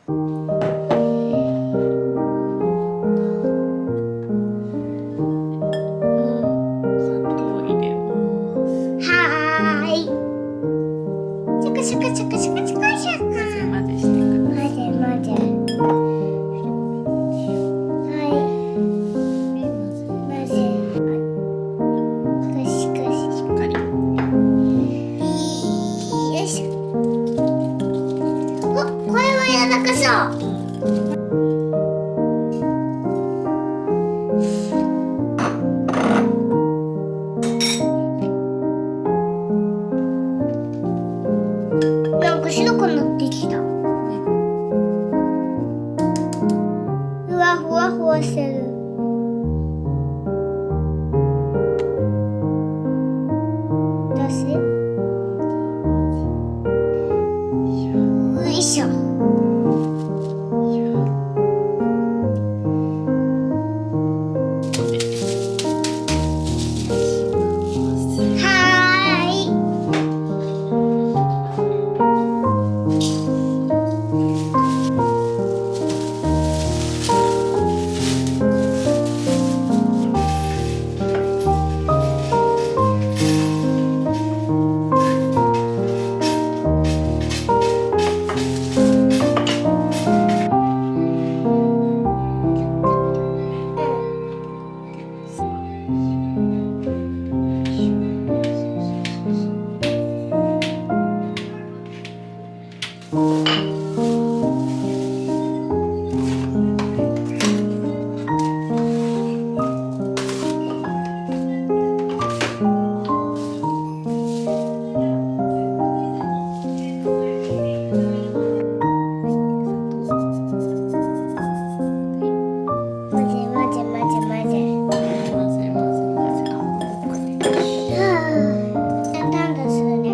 砂糖入れます。はーい。シャカシャカシャカシャカシャカシャカ。混ぜ混ぜしてください。混ぜ混ぜ。はい。混ぜ。はい。しかし。しっかり。よいしょ。お、これは柔らかそう。なんか白くなってきた。ふわふわふわしてる。どうして？よいしょ。はーい。混ぜ混ぜ混ぜ混ぜ。混ぜ混ぜ混ぜ。だんだんするね。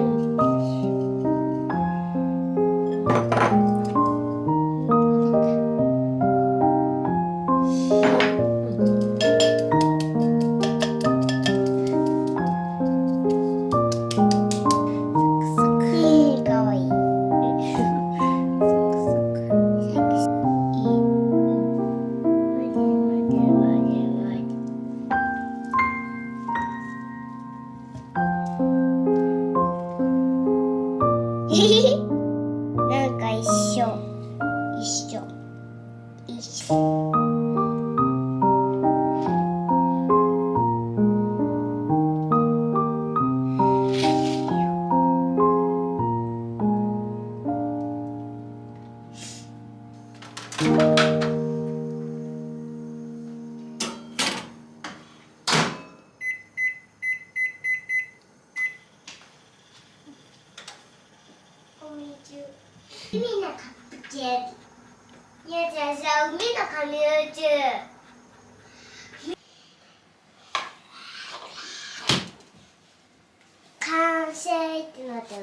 いいかわいい。なんか一緒一緒一緒。海のカップケーキ。ゆうちゃんさ、海の紙宇宙。完成ってなってる。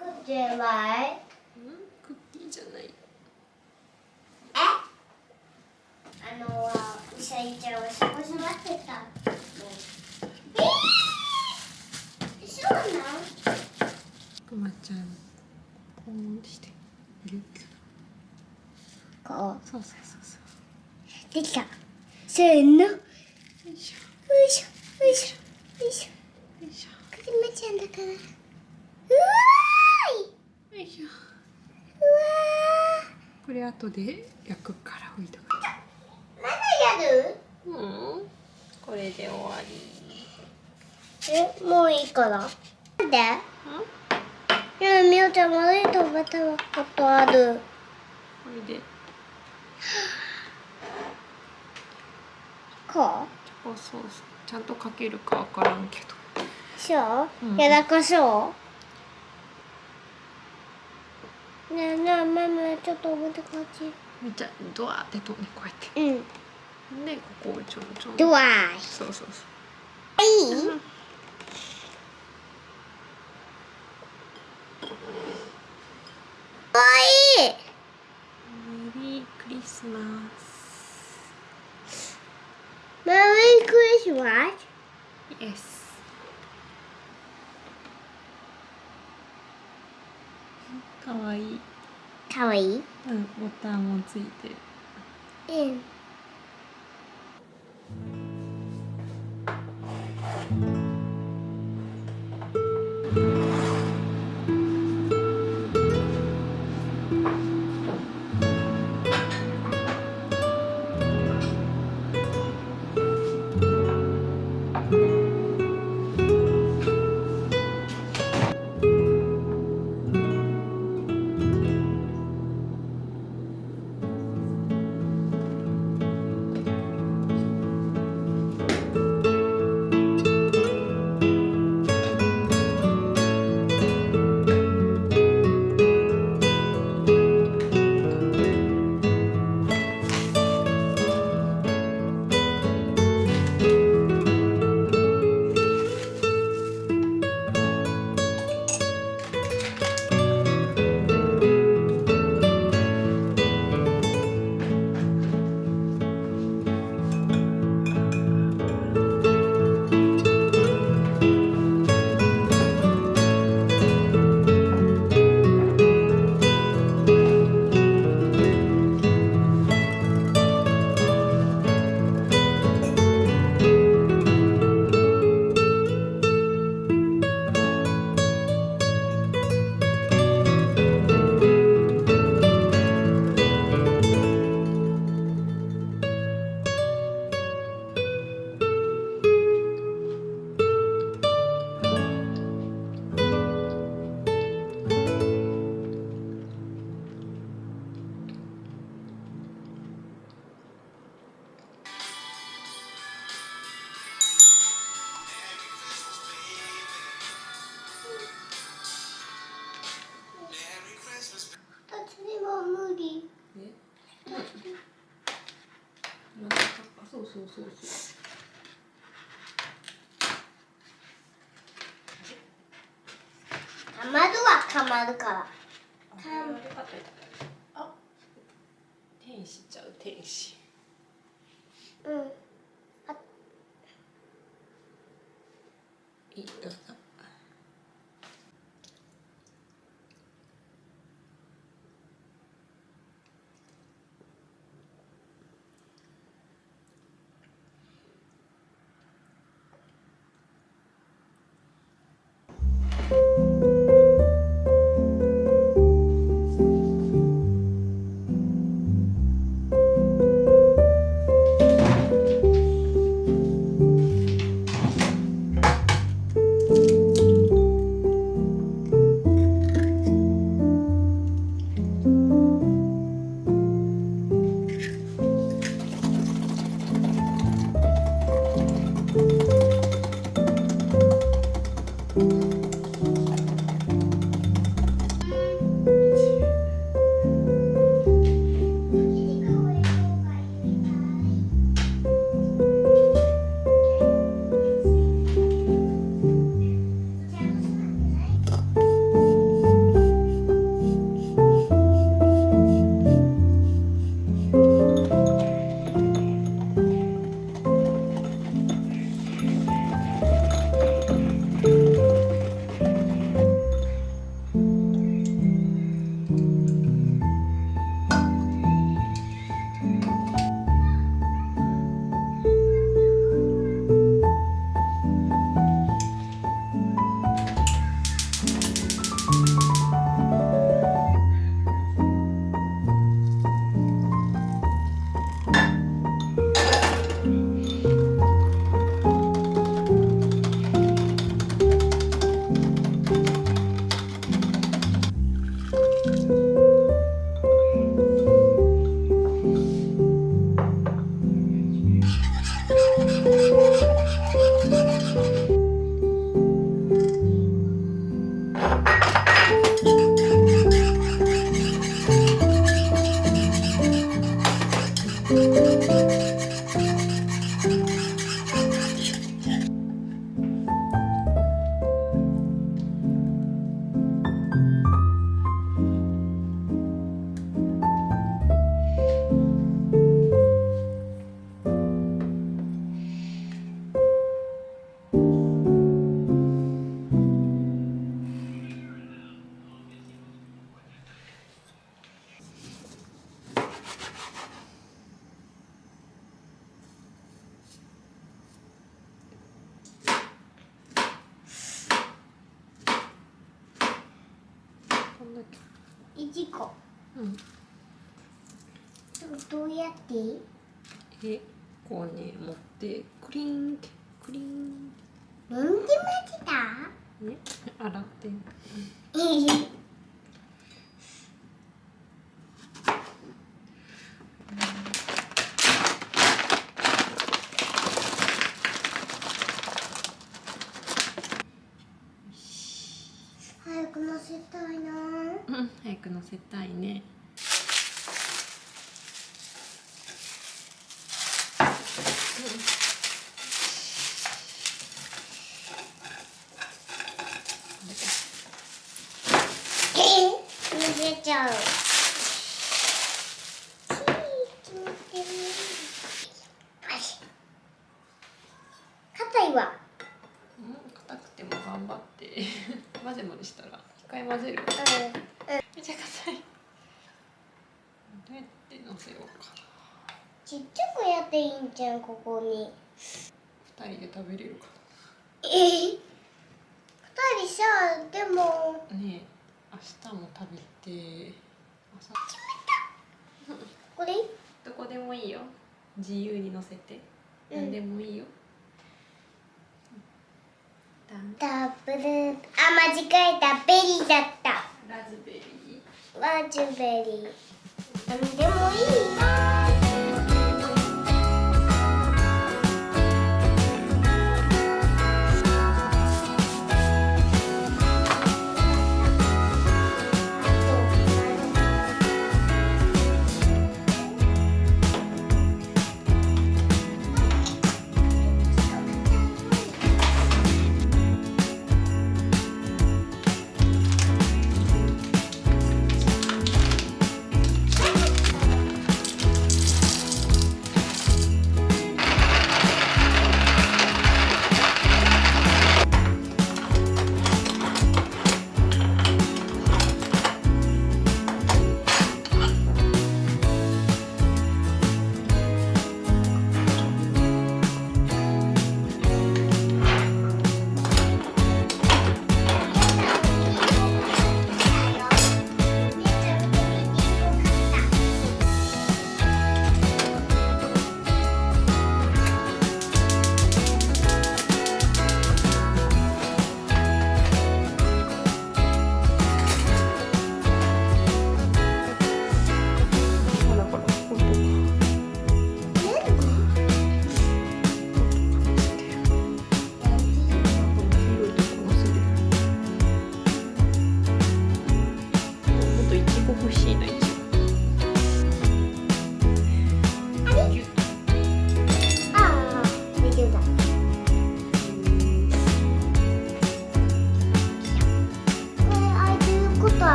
こっちはクッキーじゃない。うさぎちゃんはそこ座ってた。そうなん？くまちゃん、こうしている。こう。そうそうそうそう。できた。せーの。よよいしいしょ。よいしょ。よいしょ。ょよいしょくるまちゃんだから。うわーい。よいしょ。うわこれ後で焼くから置いとく。ー。まだやる？これで終わり。もういいから。なんで？いや、みおちゃん悪いと食べたことある。これで。こう？そうそうそう。ちゃんとかけるかわからんけど。そう？うん柔らかそう？ねえねえ、ママちょっと重てこっち。めっちゃドワーってとねこうやって。うん。でここをちょんちょん。ドワーイ。そうそうそう。いい？かわいい。メリークリスマス。メリークリスマス。Yes。かわいい。かかわいい。うん、ボタンもついてる。うん。私には無理。え、そうそうそうそう。かまどはかまるから。あ、天使ちゃう、天使。うん。いい、どうぞ。だ1個。け。うん。どうやってこうね持ってクリーンってクリーン。なんで巻きた？ね、洗ってん。早く乗せたいな。うん、早く乗せたいね。乗せちゃう。硬いわ。硬くても頑張って混ぜ混ぜしたら一回混ぜる。めっちゃ硬い。どうやって乗せようかな。ちっちゃくやっていいんじゃん、ここに。二人で食べれるか二人さ、でも。な。ねえ、明日も食べて。朝。これ。どこでもいいよ。自由に乗せて。何でもいいよ。ダブル。間違えた、ベリーだった。ラズベリー。ラズベリー。何でもいい。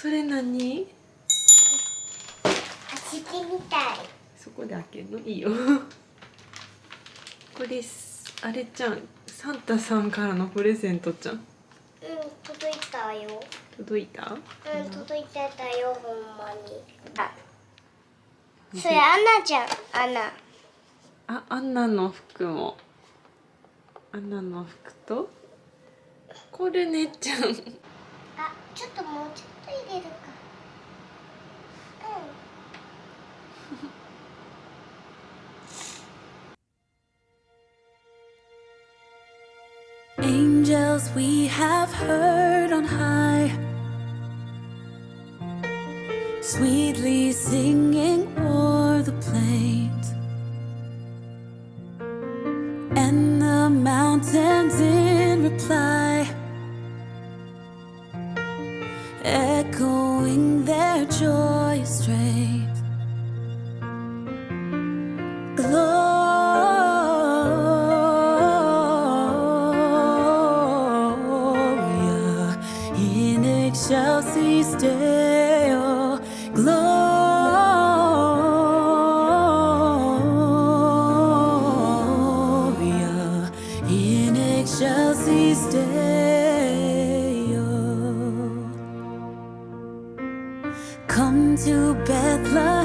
それ何？走ってみたい。そこで開けるのいいよ。これあれちゃん、サンタさんからのプレゼントちゃん。うん、届いたよ。届いた？うん、届いてたよ、ほんまに。あ、それアナじゃん、アナ。あ、アンナの服も。アンナの服と。これねちゃん。あ、ちょっともうちょっと入れるか。Angels we have heard on high, sweetly singing o'er the plains, and the mountains in reply, echoing their joyous strains. Gloria in excelsis Deo. Gloria in excelsis Deo. Come to Bethlehem.